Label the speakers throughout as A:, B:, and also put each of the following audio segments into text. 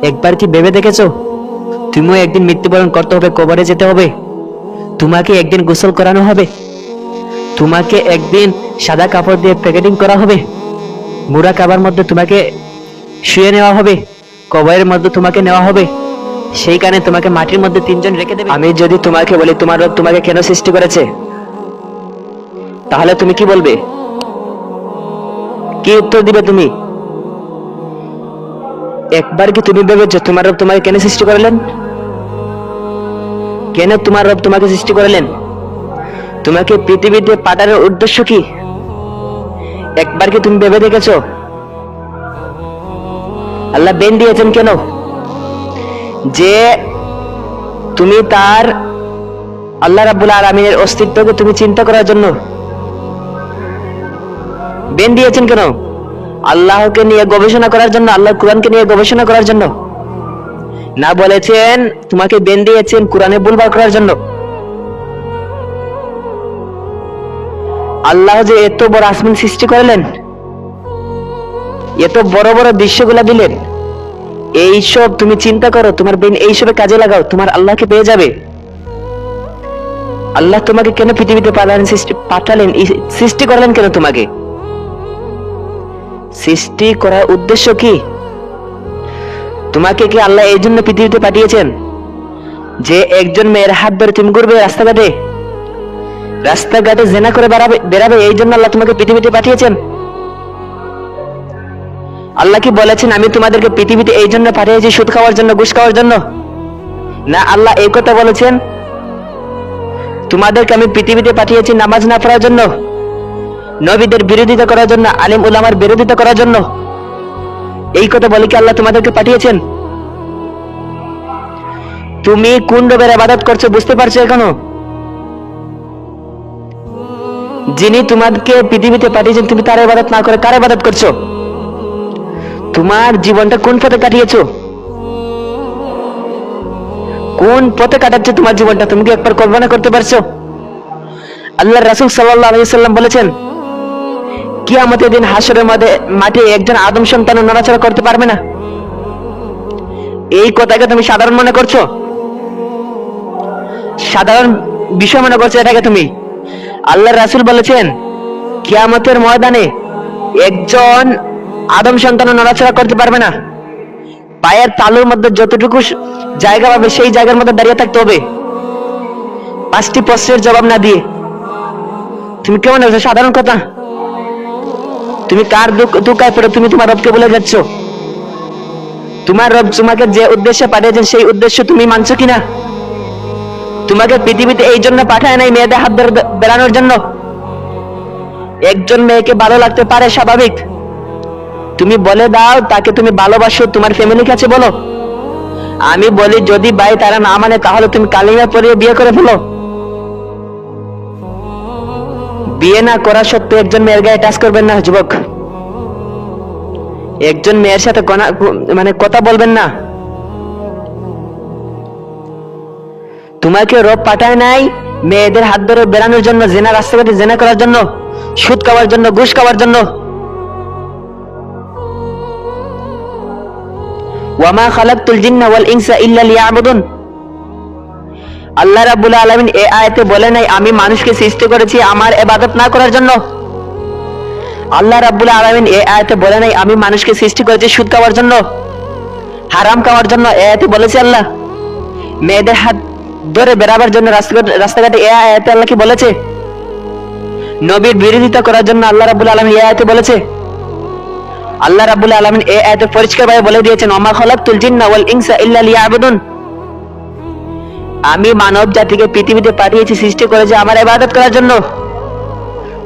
A: একবার কি ভেবে দেখেছো তুমিও একদিন মৃত্যুবরণ করতে হবে, কবরে যেতে হবে, তোমাকে একদিন গোসল করানো হবে, তোমাকে একদিন সাদা কাপড় দিয়ে প্যাকেটিং করা হবে, মুড়া কাবার মধ্যে তোমাকে শুয়ে নেওয়া হবে, কবরের মধ্যে তোমাকে নেওয়া হবে, সেইখানে তোমাকে মাটির মধ্যে তিনজন রেখে দেবে। আমি যদি তোমাকে বলি তোমার রব তোমাকে কেন সৃষ্টি করেছে, তাহলে তুমি কি বলবে? কি উত্তর দিবে তুমি? একবার কি তুমি ভেবেছো তোমার রব তোমাকে কেন সৃষ্টি করলেন? কেন তোমার রব তোমাকে সৃষ্টি করলেন? তোমাকে পৃথিবীতে পাঠানোর উদ্দেশ্য কি? একবার কি তুমি ভেবে দেখেছো আল্লাহ বেন দিয়েছেন কেন? যে তুমি তার আল্লাহ রাব্বুল আলামিনের অস্তিত্বকে তুমি চিন্তা করার জন্য। বেন দিয়েছেন কেন? আল্লাহকে নিয়ে গবেষণা করার জন্য, আল্লাহ কোরআনকে নিয়ে গবেষণা করার জন্য না, বলেছেন তোমাকে বেন দিয়েছেন কোরআনে ভুলবার করার জন্য। আল্লাহ যে এত বড় আসমান সৃষ্টি করলেন, এত বড় বড় দৃশ্যগুলা দিলেন, এইসব তুমি চিন্তা করো, তোমার ব্রেন এইসবে কাজে লাগাও, তোমার আল্লাহকে পেয়ে যাবে। আল্লাহ তোমাকে কেন পৃথিবীতে পাঠালেন, সৃষ্টি করলেন কেন? তোমাকে সৃষ্টি করার উদ্দেশ্য কি? তোমাকে কি আল্লাহ এই জন্য পৃথিবীতে পাঠিয়েছেন যে একজন মেয়ের হাত ধরে তুমি ঘুরবে রাস্তাঘাটে, রাস্তাঘাটে জেনা করে বেড়াবে, এই জন্য আল্লাহ তোমাকে পৃথিবীতে পাঠিয়েছেন? আল্লাহ কি বলেছেন আমি তোমাদেরকে পৃথিবীতে এই জন্য পাঠিয়েছি সুদ খাওয়ার জন্য, ঘুষ খাওয়ার জন্য? না, আল্লাহ এই কথা বলেছেন তোমাদেরকে আমি পৃথিবীতে পাঠিয়েছি নামাজ না পড়ার জন্য, নবীদের বিরোধিতা করার জন্য, আলিম উলামার বিরোধিতা করার জন্য। এই কথা বলে কি আল্লাহ তোমাদেরকে পাঠিয়েছেন? তুমি কোন রবের ইবাদত করছো বুঝতে পারছো এখনো? যিনি তোমাকে পৃথিবীতে পাঠিয়েছেন তুমি তার ইবাদত না করে কার ইবাদত করছো? তোমার জীবনটা কোন পথে কাটিয়েছো? কোন পথে কাটাচ্ছে তোমার জীবনটা? তুমি কি একবার কল্পনা করতে পারছো? আল্লাহর রাসূল সাল্লাল্লাহু আলাইহি সাল্লাম বলেছেন কিয়ামতের দিন হাসরের মাঠে একজন আদম সন্তান নড়াচড়া করতে পারবে না। এই কথাকে তুমি সাধারণ মনে করছো? সাধারণ বিষয় মনে করছো এটাকে তুমি? আল্লাহর রাসূল বলেছেন কিয়ামতের ময়দানে একজন আদম সন্তান নড়াচড়া করতে পারবে না। পায়ের তালুর মধ্যে যতটুকু জায়গা পাবে সেই জায়গার মধ্যে দাঁড়িয়ে থাকতে হবে, 5টি প্রশ্নের জবাব না দিয়ে। তুমি কেমন আছো? সাধারণ কথা। তুমি কার দুঃখায় পড়ে তুমি তোমার রবকে বলে যাচ্ছ? তোমার রব তোমাকে যে উদ্দেশ্যে পাঠিয়েছেন সেই উদ্দেশ্য তুমি মানছো কিনা? তোমাকে পৃথিবীতে এই জন্য পাঠায় নাই মেয়েদের হাত ধরে বেড়ানোর জন্য। একজন মেয়েকে ভালো লাগতে পারে, স্বাভাবিক। তুমি বলে দাও তাকে তুমি ভালোবাসো, তোমার ফ্যামিলির কাছে বলো। আমি বলি যদি ভাই তারা না মানে তাহলে তুমি কালিমা পড়িয়ে বিয়ে করে ফেলো। বিয়ে না করা সত্ত্বেও একজন মেয়ের গায়ে টাচ করবেন না যুবক। একজন মেয়ের সাথে কথা বলবেন না। তোমাকে রব পাঠায় নাই মেয়েদের হাত ধরে বেড়ানোর জন্য, জেনা রাস্তাঘাটে জেনা করার জন্য, সুদ খাওয়ার জন্য, ঘুষ খাওয়ার জন্য। ওয়ামা খালাকতুল জিন্না ওয়াল ইনসা ইল্লা লিয়াবুদুন। আল্লাহ রাব্বুল আলামিন এই আয়াতে বলে নাই আমি মানুষকে সৃষ্টি করেছি আমার ইবাদত না করার জন্য। আল্লাহ রাব্বুল আলামিন এই আয়াতে বলে নাই আমি মানুষকে সৃষ্টি করেছি সুদ খাওয়ার জন্য, হারাম খাওয়ার জন্য। এই আয়াতে বলেছে আল্লাহ মেয়েদের হাত ধরে বেড়াবার জন্য রাস্তাঘাটে। এই আয়াতে আল্লাহ কি বলেছে? নবীর বিরোধিতা করার জন্য আল্লাহ রাব্বুল আলামিন এই আয়াতে বলেছে। আল্লাহ রাব্বুল আলামিন এই আয়াতে পরিষ্কারভাবে বলে দিয়েছেন ওয়ামা খালাকতুল জিন্না ওয়াল ইনসা ইল্লা লিয়াবুদুন। আমি মানব জাতিকে পৃথিবীতে পাঠিয়েছি, সৃষ্টি করেছি আমার ইবাদত করার জন্য।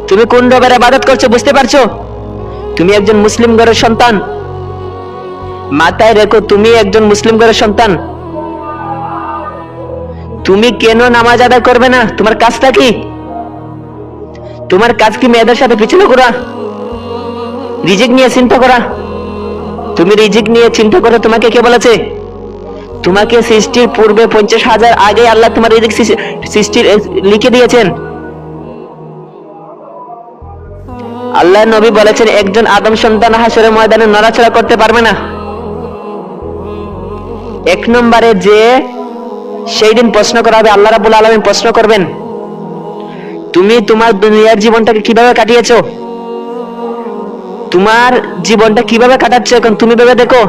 A: তুমি কোন রবের ইবাদত করছো বুঝতে পারছো? তুমি একজন মুসলিম ঘরের সন্তান, মাথায় রেখো তুমি একজন মুসলিম ঘরের সন্তান। তুমি কেন নামাজ আদায় করবে না? তোমার কাজটা কি? তোমার কাজ কি মেয়েদের সাথে পিছনে ঘোরা, রিজিক নিয়ে চিন্তা করা? তুমি রিজিক নিয়ে চিন্তা করে তোমাকে কে বলেছে? তোমাকে সৃষ্টির পূর্বে 50,000 আগে আল্লাহ তোমার রিজিক সৃষ্টির লিখে দিয়েছেন। আল্লাহ নবী বলেছেন একজন আদম সন্তান হাসরের ময়দানে নড়াচড়া করতে পারবে না। এক নম্বরে যে সেই দিন প্রশ্ন করা হবে, আল্লাহ রাব্বুল আলামিন প্রশ্ন করবেন, তুমি তোমার দুনিয়ার জীবনটাকে কিভাবে কাটিয়েছো, তোমার জীবনটা কিভাবে কাটাচ্ছ এখন তুমি ভেবে দেখো।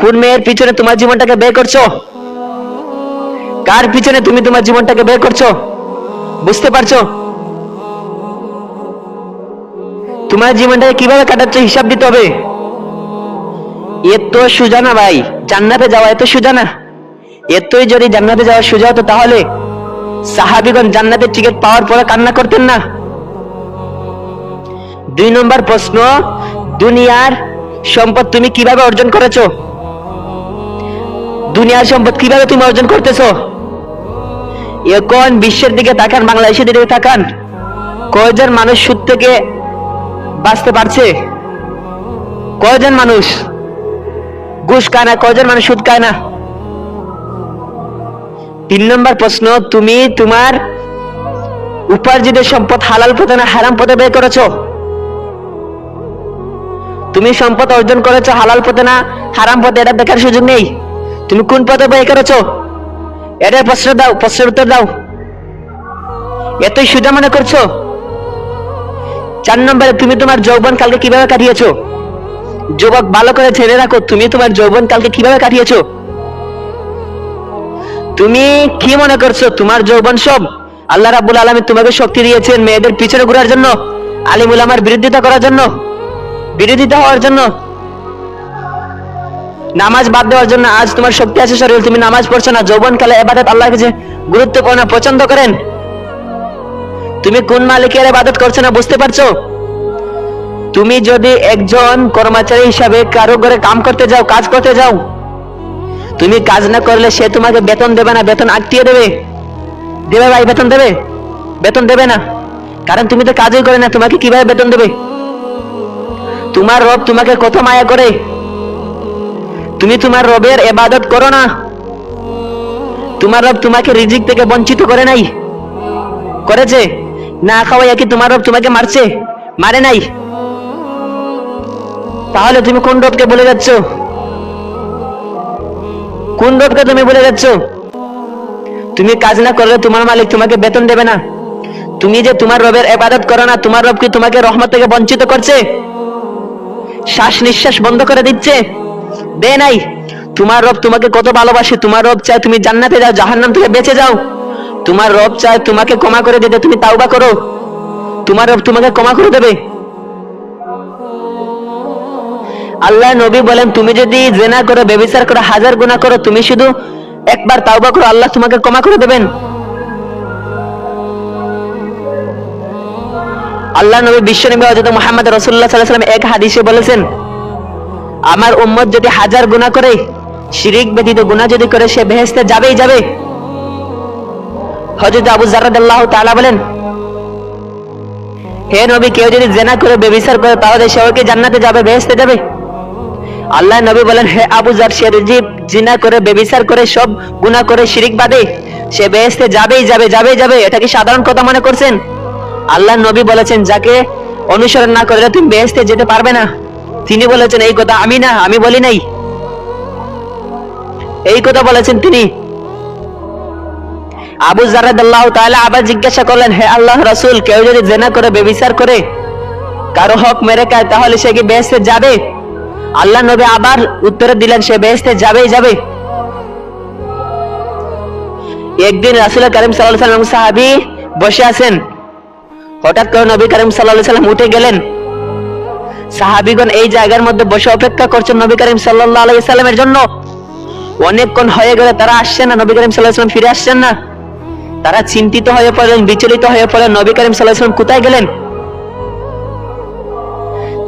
A: কোন মেয়ের পিছনে তোমার জীবনটাকে ব্যয় করছো, কার পিছনে তুমি তোমার জীবনটাকে ব্যয় করছো, বুঝতে পারছো? তোমার জীবনটাকে কিভাবে কাটাচ্ছ হিসাব দিতে হবে। এত সোজা না ভাই, জান্নাতে যাওয়া এত সোজা না। এতই যদি জান্নাতে যাওয়া সোজা হতো তাহলে সাহাবীগণ জান্নাতের টিকিট পাওয়ার পরে কান্না করতেন না। 2 নম্বর প্রশ্ন, দুনিয়ার সম্পদ তুমি কিভাবে অর্জন করেছো, দুনিয়ার সম্পদ কিভাবে তুমি অর্জন করতেছো। এখন বিশ্বের দিকে তাকান, বাংলাদেশের দিকে তাকান, কয়জন মানুষ সুদ থেকে বাঁচতে পারছে, কয়জন মানুষ ঘুষ খায় না, কয়জন মানুষ সুদ খায় না। 3 নম্বর প্রশ্ন, তুমি তোমার উপার্জিত সম্পদ হালাল পথে না হারাম পথে ব্যয় করেছো, তুমি সম্পদ অর্জন করেছো হালাল পথে না হারাম পথে, এটা দেখার সুযোগ নেই। তুমি কোন পথে ব্যয় করেছো এটার প্রশ্ন দাও, প্রশ্নের উত্তর দাও। এতই সোজা মনে করছো। 4 নম্বরে, তুমি তোমার যৌবন কালকে কিভাবে কাটিয়েছো। যুবক ভালো করে ছেড়ে রাখো, তুমি তোমার যৌবন কালকে কিভাবে কাটিয়েছো। তুমি কি মনে করছো তোমার যৌবন সব আল্লাহ রাব্বুল আলামিন তোমাকে শক্তি দিয়েছেন মেয়েদের পিছনে ঘোরার জন্য, আলিম উলামার বিরোধিতা করার জন্য, বিরোধিতা হওয়ার জন্য, নামাজ বাদ দেওয়ার জন্য। আজ তোমার শক্তি আছে শরীরে, তুমি নামাজ পড়ছো না। যৌবনকালে ইবাদত আল্লাহর কাছে গুরুত্বপূর্ণ, পছন্দ করেন। তুমি কোন মালিকের ইবাদত করছো না, বুঝতে পারছো। তুমি যদি একজন কর্মচারী হিসাবে কারো ঘরে কাম করতে যাও, কাজ করতে যাও, তুমি কাজ না করলে সে তোমাকে বেতন দেবে না, বেতন আটকিয়ে দেবে। দেবে ভাই, বেতন দেবে? বেতন দেবে না, কারণ তুমি তো কাজই করে না, তোমাকে কিভাবে বেতন দেবে। তোমার রব তোমাকে কত মায়া করে, তুমি তোমার রবের ইবাদত করো না। তোমার রব তোমাকে রিজিক থেকে বঞ্চিত করে নাই, করেছে? না খাওয়াইয়া কি তোমার রব তোমাকে মারছে? মারে নাই। তাহলে তুমি কোন রবকে বলে যাচ্ছ, কোন রবকে তুমি বলে যাচ্ছ। তুমি কাজ না করলে তোমার মালিক তোমাকে বেতন দেবে না। তুমি যে তোমার রবের ইবাদত করো না, তোমার রব কি তোমাকে রহমত থেকে বঞ্চিত করছে? শ্বাস নিঃশ্বাস বন্ধ করে দিচ্ছে? দে নাই। তোমার রব তোমাকে কত ভালোবাসে, তোমার রব চায় তুমি জান্নাতে যাও, জাহান্নাম থেকে বেঁচে যাও। তোমার রব চায় তোমাকে ক্ষমা করে দিতে, তুমি তাওবা করো, তোমার রব তোমাকে ক্ষমা করে দেবে। আল্লাহ নবী বলেন, তুমি যদি জিনা করো, ব্যভিচার করো, 1000 গুনাহ করো, তুমি শুধু একবার তাওবা করো, আল্লাহ তোমাকে ক্ষমা করে দেবেন। আল্লাহ নবী বিশ্বনবী হযরত মুহাম্মদ রাসূলুল্লাহ সাল্লাল্লাহু আলাইহি ওয়াসাল্লাম এক হাদিসে বলেছেন, আমার উম্মত যদি 1000 গুনাহ করে, শিরক ব্যতীত গুনাহ যদি করে, সে বেহেশতে যাবেই যাবে। হযরত আবু যর রাদিয়াল্লাহু তাআলা বলেন, হে নবী, কেউ যদি জিনা করে, ব্যভিচার করে, তাহলে সে কি জান্নাতে যাবে, বেহেশতে যাবে? আল্লাহ নবী বলেন, হে আবু যর, সে যদি জিনা করে, ব্যভিচার করে, সব গুনাহ করে, শিরক বাদে, সে বেহেশতে যাবেই যাবে, যাবেই যাবে। এটা কি সাধারণ কথা মনে করছেন? আল্লাহ নবী বলেছেন, যাকে অনুসরণ না করলে তুমি বেহেশতে যেতে পারবে না। তিনি বলেছেন এই কথা, আমি না, আমি বলি নাই, এই কথা বলেছেন তিনি। আবু যর রাদিয়াল্লাহু তাআলা আবার জিজ্ঞাসা করলেন, হে আল্লাহর রাসূল, কেউ যদি জিনা করে, ব্যভিচার করে, কারো হক মেরে খায়, তাহলে সে কি বেহেশতে যাবে? আল্লাহ নবী আবার উত্তরে দিলেন, সে বেহেশতে যাবেই যাবে। একদিন রাসূল করিম সাল্লাল্লাহু আলাইহি ওয়াসাল্লাম সাহাবী বসে আছেন, হঠাৎ করে নবী করিম সাল্লাল্লাহু আলাইহি ওয়াসাল্লাম উঠে গেলেন। সাহাবীগণ এই জায়গার মধ্যে বসে অপেক্ষা করছেন নবী করিম সাল্লাল্লাহু আলাইহি ওয়াসাল্লামের জন্য। অনেকক্ষণ হয়ে গেলে তারা আসছেন না, নবী করিম সাল্লাল্লাহু আলাইহি ওয়াসাল্লাম ফিরে আসছেন না। তারা চিন্তিত হয়ে পড়লেন, বিচলিত হয়ে পড়লেন, নবী করিম সাল্লাল্লাহু আলাইহি ওয়াসাল্লাম কোথায় গেলেন।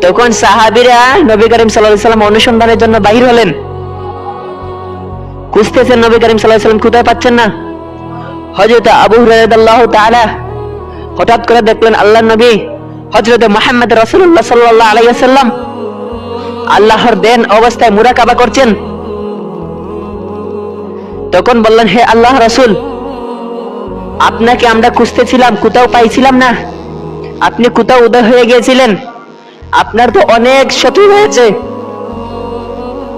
A: তখন সাহাবীরা নবী করিম সাল্লাল্লাহু আলাইহি ওয়াসাল্লাম অনুসন্ধানের জন্য বাহির হলেন, খুঁজতেছেন নবী করিম সাল্লাল্লাহু আলাইহি ওয়াসাল্লাম, কোথায় পাচ্ছেন না। হযরত আবু হুরায়রা রাদিয়াল্লাহু তাআলা হঠাৎ করে দেখলেন আল্লাহর নবী হযরত মুহাম্মদ রাসূলুল্লাহ সাল্লাল্লাহু আলাইহি ওয়াসাল্লাম আল্লাহর দেন অবস্থায় মুরাকাবা করছেন। তখন বললেন, হে আল্লাহর রাসূল, আপনাকে আমরা খুঁজতেছিলাম, কোথাও পাইছিলাম না। আপনি কোথাও উদয় হয়ে গিয়েছিলেন। আপনার তো অনেক শত্রু হয়েছে,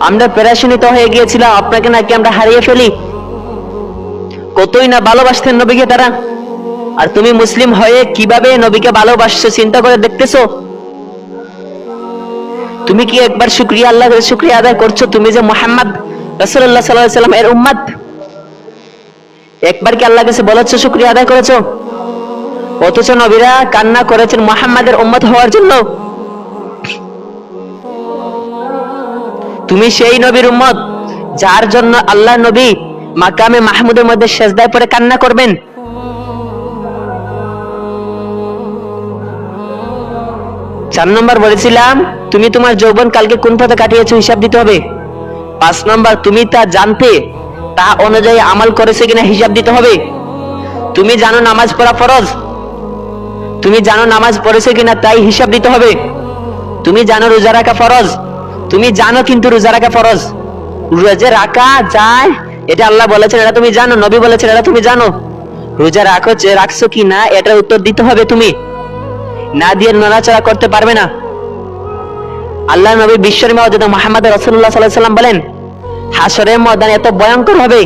A: আমরা পেরেশানিত হয়ে গিয়েছিলাম, আপনাকে নাকি আমরা হারিয়ে ফেলি। কতই না ভালোবাসতেন নবীকে তারা। আর তুমি মুসলিম হয়ে কিভাবে নবীকে ভালোবাসছো চিন্তা করে দেখতেছো? তুমি কি একবার শুকরিয়া, আল্লাহর শুকরিয়া আদায় করছো তুমি যে মুহাম্মদ রাসূলুল্লাহ সাল্লাল্লাহু আলাইহি সাল্লাম এর উম্মত? একবার কি আল্লাহর কাছে বলেছো, শুকরিয়া আদায় করেছো? অথচ নবীরা কান্না করেছেন মুহাম্মাদের উম্মত হওয়ার জন্য। তুমি সেই নবীর উম্মত যার জন্য আল্লাহ নবী মাকামে মাহমুদের মধ্যে সেজদায় পড়ে কান্না করবেন। 4 নম্বর বলেছিলাম, তুমি তোমার যৌবন কালকে কোন পথে কাটিয়েছো হিসাব দিতে হবে। 5 নম্বর, তুমি তা জানতে তা অনুযায়ী আমল করেছো কিনা হিসাব দিতে হবে। তুমি জানো নামাজ পড়া ফরজ, তুমি জানো নামাজ পড়েছো কিনা তাই হিসাব দিতে হবে। তুমি জানো রোজা রাখা ফরজ, তুমি জানো কিন্তু রোজা রাখা ফরজ। রোজা রাখা যায় এটা আল্লাহ বলেছেন, এটা তুমি জানো, নবী বলেছেন এটা তুমি জানো। রোজা রাখছো কি না এটার উত্তর দিতে হবে তুমি, না দিয়ে নড়াচড়া করতে পারবে না। আল্লাহ নবী বিশ্বর মওজুদ মুহাম্মদ রাসূলুল্লাহ সাল্লাল্লাহু আলাইহি সাল্লাম বলেন, হাসরের ময়দান এত ভয়ঙ্কর হবে